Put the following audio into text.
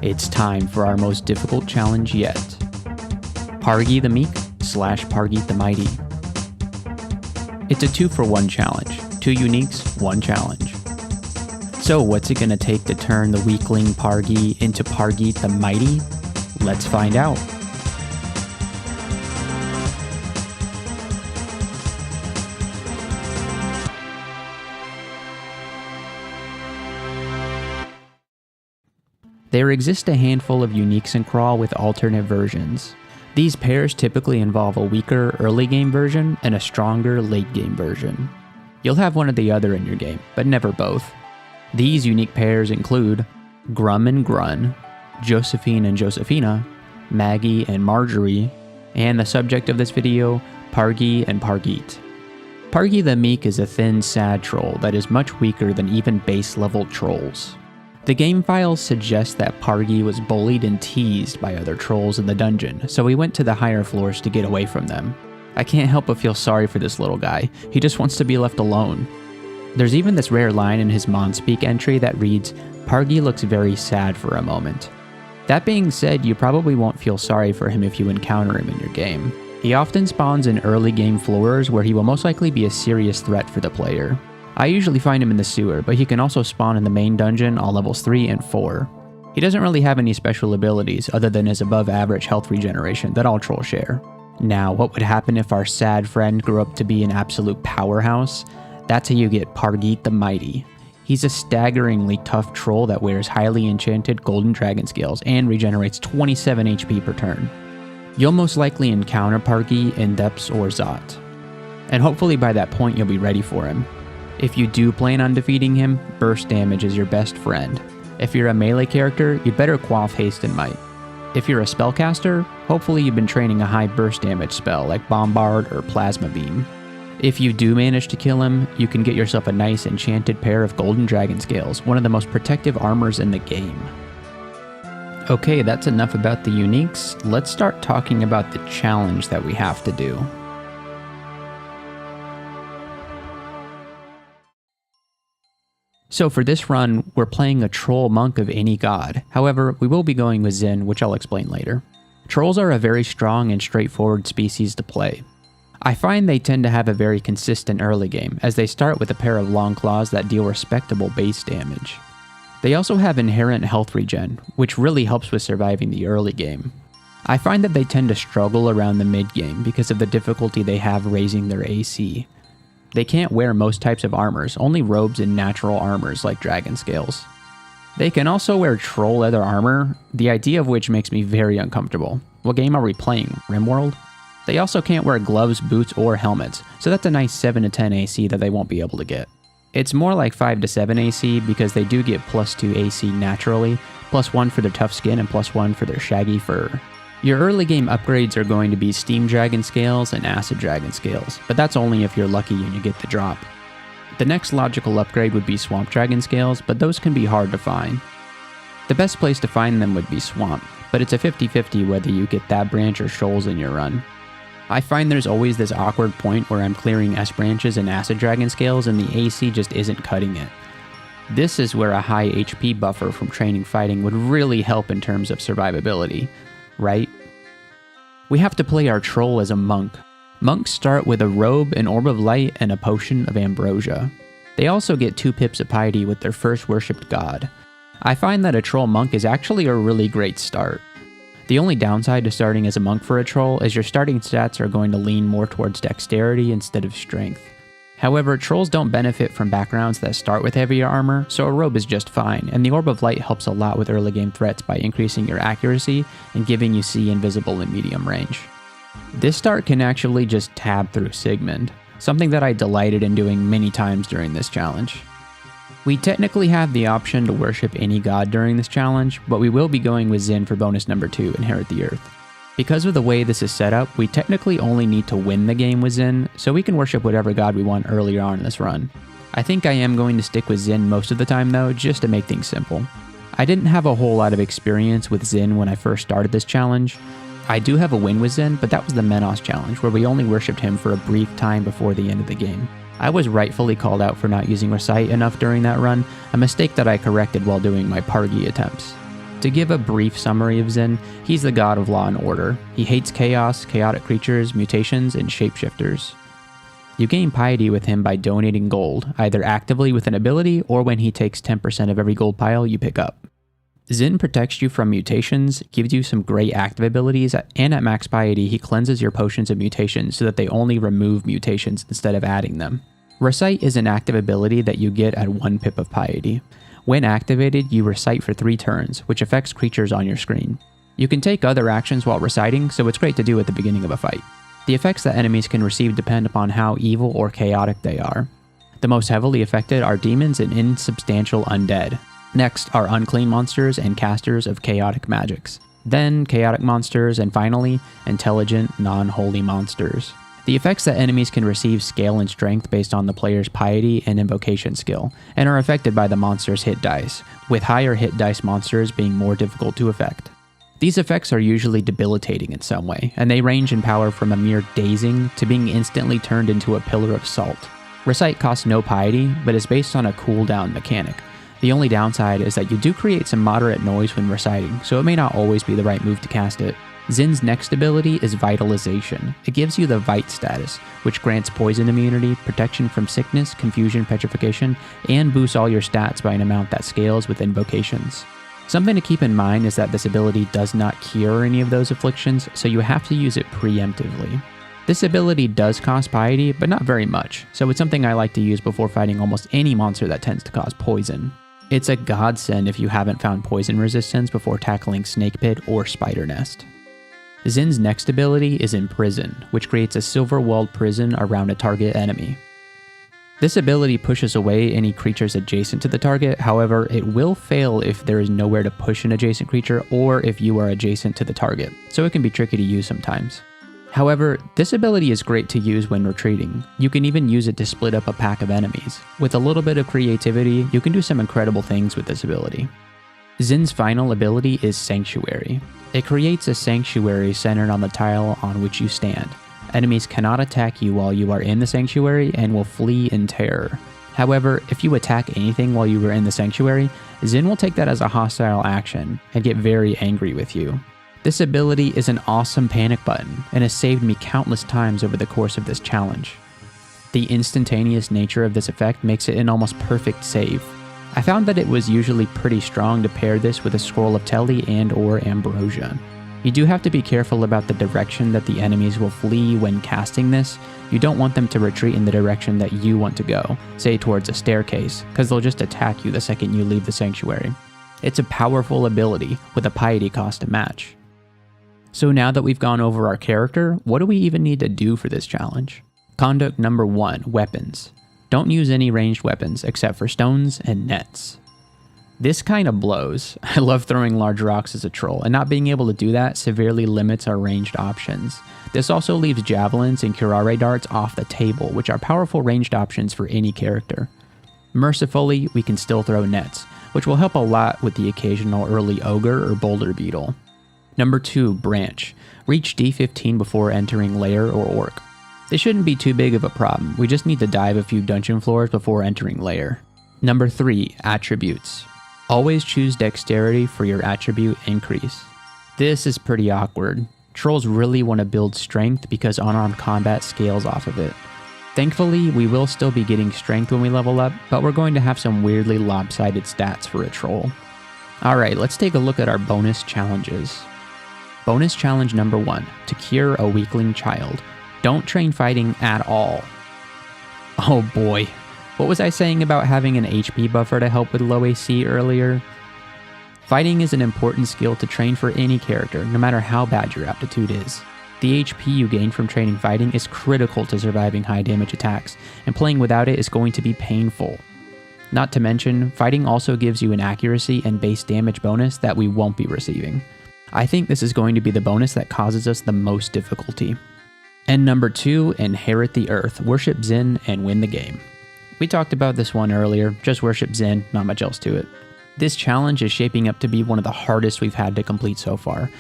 It's time for our most difficult challenge yet. Pargi the Meek / Pargi the Mighty. It's a 2-for-1 challenge. 2 uniques, 1 challenge. So what's it gonna take to turn the weakling Pargi into Pargi the Mighty? Let's find out. There exist a handful of uniques in Crawl with alternate versions. These pairs typically involve a weaker early game version and a stronger late game version. You'll have one or the other in your game, but never both. These unique pairs include Grum and Grun, Josephine and Josephina, Maggie and Marjorie, and the subject of this video, Pargi and Pargit. Pargi the Meek is a thin, sad troll that is much weaker than even base level trolls. The game files suggest that Pargi was bullied and teased by other trolls in the dungeon, so he went to the higher floors to get away from them. I can't help but feel sorry for this little guy. He just wants to be left alone. There's even this rare line in his Monspeak entry that reads, "Pargi looks very sad for a moment." That being said, you probably won't feel sorry for him if you encounter him in your game. He often spawns in early game floors where he will most likely be a serious threat for the player. I usually find him in the sewer, but he can also spawn in the main dungeon on levels 3 and 4. He doesn't really have any special abilities other than his above average health regeneration that all trolls share. Now, what would happen if our sad friend grew up to be an absolute powerhouse? That's how you get Pargi the Mighty. He's a staggeringly tough troll that wears highly enchanted golden dragon scales and regenerates 27 HP per turn. You'll most likely encounter Pargi in Depths or Zot, and hopefully by that point you'll be ready for him. If you do plan on defeating him, burst damage is your best friend. If you're a melee character, you'd better quaff haste and might. If you're a spellcaster, hopefully you've been training a high burst damage spell like Bombard or Plasma Beam. If you do manage to kill him, you can get yourself a nice enchanted pair of golden dragon scales, one of the most protective armors in the game. Okay, that's enough about the uniques. Let's start talking about the challenge that we have to do. So for this run, we're playing a troll monk of any god. However, we will be going with Zin, which I'll explain later. Trolls are a very strong and straightforward species to play. I find they tend to have a very consistent early game, as they start with a pair of long claws that deal respectable base damage. They also have inherent health regen, which really helps with surviving the early game. I find that they tend to struggle around the mid game because of the difficulty they have raising their AC. They can't wear most types of armors, only robes and natural armors like dragon scales. They can also wear troll leather armor, the idea of which makes me very uncomfortable. What game are we playing, RimWorld? They also can't wear gloves, boots, or helmets, so that's a nice 7 to 10 AC that they won't be able to get. It's more like 5 to 7 AC because they do get +2 AC naturally, +1 for their tough skin and +1 for their shaggy fur. Your early game upgrades are going to be Steam Dragon Scales and Acid Dragon Scales, but that's only if you're lucky and you get the drop. The next logical upgrade would be Swamp Dragon Scales, but those can be hard to find. The best place to find them would be Swamp, but it's a 50-50 whether you get that branch or shoals in your run. I find there's always this awkward point where I'm clearing S branches and Acid Dragon Scales and the AC just isn't cutting it. This is where a high HP buffer from training fighting would really help in terms of survivability. Right? We have to play our troll as a monk. Monks start with a robe, an orb of light, and a potion of ambrosia. They also get 2 pips of piety with their first worshipped god. I find that a troll monk is actually a really great start. The only downside to starting as a monk for a troll is your starting stats are going to lean more towards dexterity instead of strength. However, trolls don't benefit from backgrounds that start with heavier armor, so a robe is just fine, and the Orb of Light helps a lot with early game threats by increasing your accuracy and giving you see invisible in medium range. This start can actually just tab through Sigmund, something that I delighted in doing many times during this challenge. We technically have the option to worship any god during this challenge, but we will be going with Zin for bonus number 2, Inherit the Earth. Because of the way this is set up, we technically only need to win the game with Zin, so we can worship whatever god we want earlier on in this run. I think I am going to stick with Zin most of the time though, just to make things simple. I didn't have a whole lot of experience with Zin when I first started this challenge. I do have a win with Zin, but that was the Menos challenge, where we only worshipped him for a brief time before the end of the game. I was rightfully called out for not using Recite enough during that run, a mistake that I corrected while doing my Pargi attempts. To give a brief summary of Zin, he's the god of law and order. He hates chaos, chaotic creatures, mutations, and shapeshifters. You gain piety with him by donating gold, either actively with an ability or when he takes 10% of every gold pile you pick up. Zin protects you from mutations, gives you some great active abilities, and at max piety he cleanses your potions of mutations so that they only remove mutations instead of adding them. Recite is an active ability that you get at 1 pip of piety. When activated, you recite for 3 turns, which affects creatures on your screen. You can take other actions while reciting, so it's great to do at the beginning of a fight. The effects that enemies can receive depend upon how evil or chaotic they are. The most heavily affected are demons and insubstantial undead. Next are unclean monsters and casters of chaotic magics. Then chaotic monsters, and finally, intelligent, non-holy monsters. The effects that enemies can receive scale in strength based on the player's piety and invocation skill, and are affected by the monster's hit dice, with higher hit dice monsters being more difficult to affect. These effects are usually debilitating in some way, and they range in power from a mere dazing to being instantly turned into a pillar of salt. Recite costs no piety, but is based on a cooldown mechanic. The only downside is that you do create some moderate noise when reciting, so it may not always be the right move to cast it. Zin's next ability is Vitalization. It gives you the Vite status, which grants poison immunity, protection from sickness, confusion, petrification, and boosts all your stats by an amount that scales with invocations. Something to keep in mind is that this ability does not cure any of those afflictions, so you have to use it preemptively. This ability does cost piety, but not very much, so it's something I like to use before fighting almost any monster that tends to cause poison. It's a godsend if you haven't found poison resistance before tackling Snake Pit or Spider Nest. Zin's next ability is Imprison, which creates a silver-walled prison around a target enemy. This ability pushes away any creatures adjacent to the target, however, it will fail if there is nowhere to push an adjacent creature or if you are adjacent to the target, so it can be tricky to use sometimes. However, this ability is great to use when retreating. You can even use it to split up a pack of enemies. With a little bit of creativity, you can do some incredible things with this ability. Zin's final ability is Sanctuary. It creates a sanctuary centered on the tile on which you stand. Enemies cannot attack you while you are in the sanctuary and will flee in terror. However, if you attack anything while you are in the sanctuary, Zin will take that as a hostile action and get very angry with you. This ability is an awesome panic button and has saved me countless times over the course of this challenge. The instantaneous nature of this effect makes it an almost perfect save. I found that it was usually pretty strong to pair this with a Scroll of Telly and or Ambrosia. You do have to be careful about the direction that the enemies will flee when casting this. You don't want them to retreat in the direction that you want to go, say towards a staircase, because they'll just attack you the second you leave the sanctuary. It's a powerful ability with a piety cost to match. So now that we've gone over our character, what do we even need to do for this challenge? Conduct number 1, weapons. Don't use any ranged weapons except for stones and nets. This kind of blows. I love throwing large rocks as a troll, and not being able to do that severely limits our ranged options. This also leaves javelins and curare darts off the table, which are powerful ranged options for any character. Mercifully, we can still throw nets, which will help a lot with the occasional early ogre or boulder beetle. Number 2, branch. Reach D15 before entering lair or orc. This shouldn't be too big of a problem, we just need to dive a few dungeon floors before entering lair. Number 3, attributes. Always choose dexterity for your attribute increase. This is pretty awkward. Trolls really want to build strength because unarmed combat scales off of it. Thankfully, we will still be getting strength when we level up, but we're going to have some weirdly lopsided stats for a troll. Alright, let's take a look at our bonus challenges. Bonus challenge number 1, to cure a weakling child. Don't train fighting at all. Oh boy, what was I saying about having an HP buffer to help with low AC earlier? Fighting is an important skill to train for any character, no matter how bad your aptitude is. The HP you gain from training fighting is critical to surviving high damage attacks, and playing without it is going to be painful. Not to mention, fighting also gives you an accuracy and base damage bonus that we won't be receiving. I think this is going to be the bonus that causes us the most difficulty. And number 2, inherit the earth, worship Zin, and win the game. We talked about this one earlier, just worship Zin, not much else to it. This challenge is shaping up to be one of the hardest we've had to complete so far.